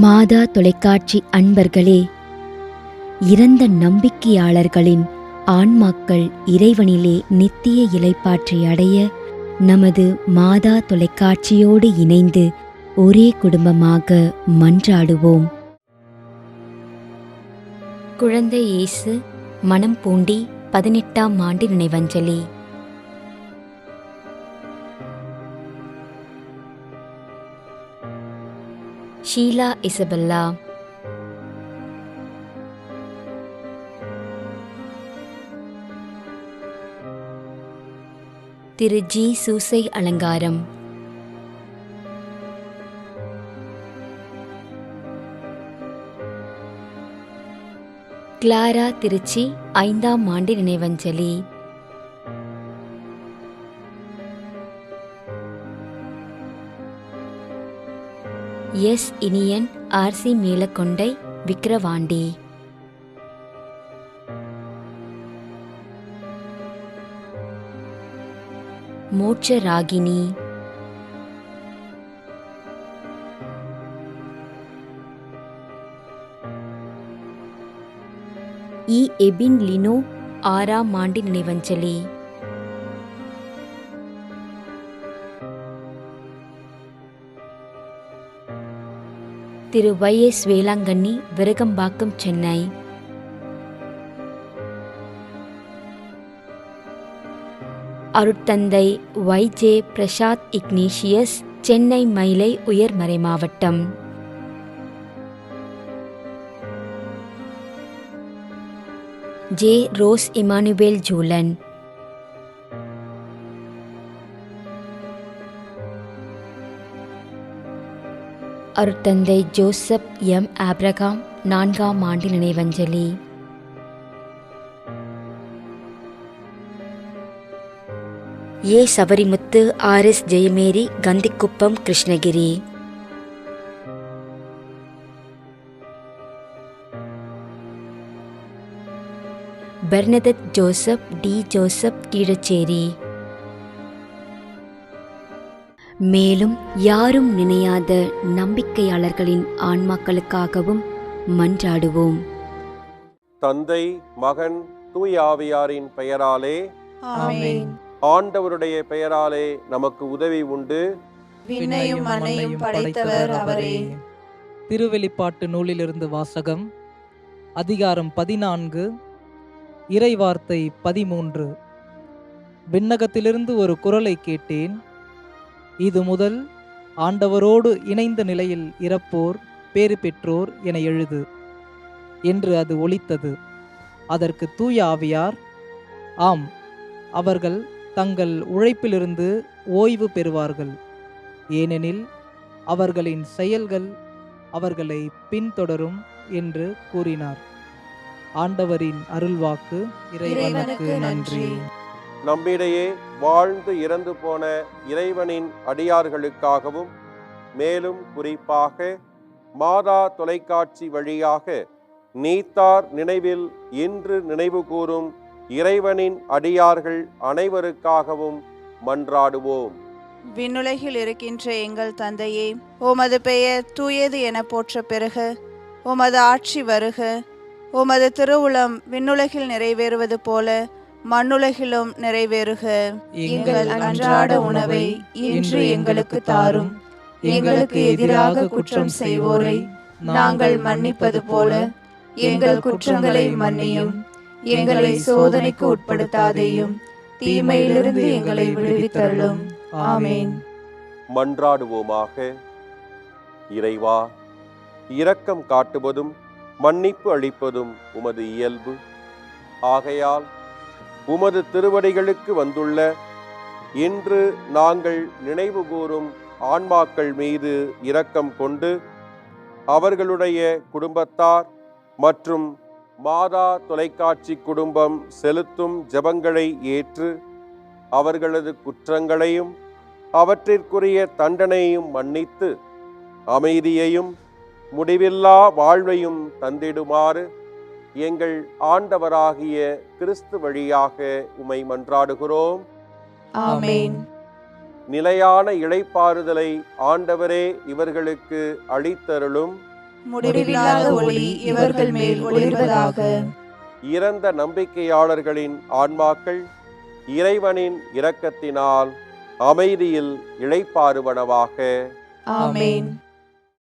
மாதா தொலைக்காட்சி அன்பர்களே, இறந்த நம்பிக்கையாளர்களின் ஆன்மாக்கள் இறைவனிலே நித்திய இளைப்பாற்றி அடைய நமது மாதா தொலைக்காட்சியோடு இணைந்து ஒரே குடும்பமாக மன்றாடுவோம். குழந்தை இயேசு மனம் பூண்டி 18ஆம் ஆண்டு நினைவஞ்சலி. ஷீலா இசபெல்லா. திரு ஜி சூசை அலங்காரம். கிளாரா திருச்சி 5ஆம் ஆண்டு நினைவஞ்சலி. S Iniyan RC Melakondai Vikravandi. மோட்ச ராகினி. இ எபின் லினோ 6ஆம் ஆண்டு நினைவஞ்சலி. திரு YS வேளாங்கண்ணி விருகம்பாக்கம் சென்னை. அருட்தந்தை YJ பிரசாத் இக்னேஷியஸ் சென்னை மயிலை உயர்மறை மாவட்டம். ஜே ரோஸ் இமானுவேல் ஜூலன். அருட்தந்தை ஜோசப் எம் ஆப்ரகாம் 4ஆம் ஆண்டு நினைவஞ்சலி. A Sabarimuthu RS Jayamary Kandikuppam Krishnagiri. Bernadette Joseph D Joseph Keezhacheri. மேலும் யாரும் நினையாத நம்பிக்கையாளர்களின் ஆன்மாக்களுக்காகவும் மன்றாடுவோம். தந்தை, மகன், தூய ஆவியாரின் பெயராலே ஆமென். ஆண்டவருடைய பெயராலே நமக்கு உதவி உண்டு. விண்ணையும் மண்ணையும் படைத்தவர் அவரே. திருவெளிப்பாட்டு நூலிலிருந்து வாசகம். அதிகாரம் 14, இறைவார்த்தை 13. விண்ணகத்திலிருந்து ஒரு குரலை கேட்டேன். இது முதல் ஆண்டவரோடு இணைந்த நிலையில் இறப்போர் பேறு பெற்றோர் என எழுது என்று அது ஒலித்தது. அதற்கு தூய ஆவியார், ஆம், அவர்கள் தங்கள் உழைப்பிலிருந்து ஓய்வு பெறுவார்கள், ஏனெனில் அவர்களின் செயல்கள் அவர்களை பின்தொடரும் என்று கூறினார். ஆண்டவரின் அருள்வாக்கு. இறைவனுக்கு நன்றி. நம்மிடையே வாழ்ந்து இறந்து போன இறைவனின் அடியார்களுக்காகவும் மேலும் குறிப்பாக மாதா தொலைக்காட்சி வழியாக நீத்தார் நினைவில் இன்று நினைவு கூறும் இறைவனின் அடியார்கள் அனைவருக்காகவும் மன்றாடுவோம். விண்ணுலகில் இருக்கின்ற எங்கள் தந்தையே, உமது பெயர் தூயது என போற்ற பெறுக. உமது ஆட்சி வருக. உமது திருவுளம் விண்ணுலகில் நிறைவேறுவது போல மண்ணுலகிலும் நிறைவேறுக. எங்கள் அன்றாட உணவை இன்று எங்களுக்கு தாரும். எங்களுக்கு எதிராக குற்றம் செய்வோரை நாங்கள் மன்னிப்பது போல எங்கள் குற்றங்களை மன்னியும். எங்களை சோதனைக்கு உட்படுத்தாதேயும், தீமையிலிருந்து எங்களை விடுவித்தருளும். ஆமென். மன்றாடுவோமாக. இறைவா, இரக்கம் காட்டுவதும் மன்னிப்பு அளிப்பதும் உமது இயல்பு. ஆகையால் உமது திருவடிகளுக்கு வந்துள்ள இன்று நாங்கள் நினைவு கூறும் ஆன்மாக்கள் மீது இரக்கம் கொண்டு அவர்களுடைய குடும்பத்தார் மற்றும் மாதா தொலைக்காட்சி குடும்பம் செலுத்தும் ஜெபங்களை ஏற்று அவர்களது குற்றங்களையும் அவற்றிற்குரிய தண்டனையும் மன்னித்து அமைதியையும் முடிவில்லா வாழ்வையும் தந்திடுமாறு எங்கள் ஆண்டவராகிய கிறிஸ்து வழியாக உம்மை மன்றாடுகிறோம். ஆமென். நிலையான இளைப்பாறுதலை ஆண்டவரே இவர்களுக்கு அளித்தருளும். முடிவில்லாத ஒளி இவர்கள் மேல் ஒளிர்வதாக. இறந்த நம்பிக்கையாளர்களின் ஆன்மாக்கள் இறைவனின் இரக்கத்தினால் அமைதியில் இளைப்பாறுவனவாக. ஆமென்.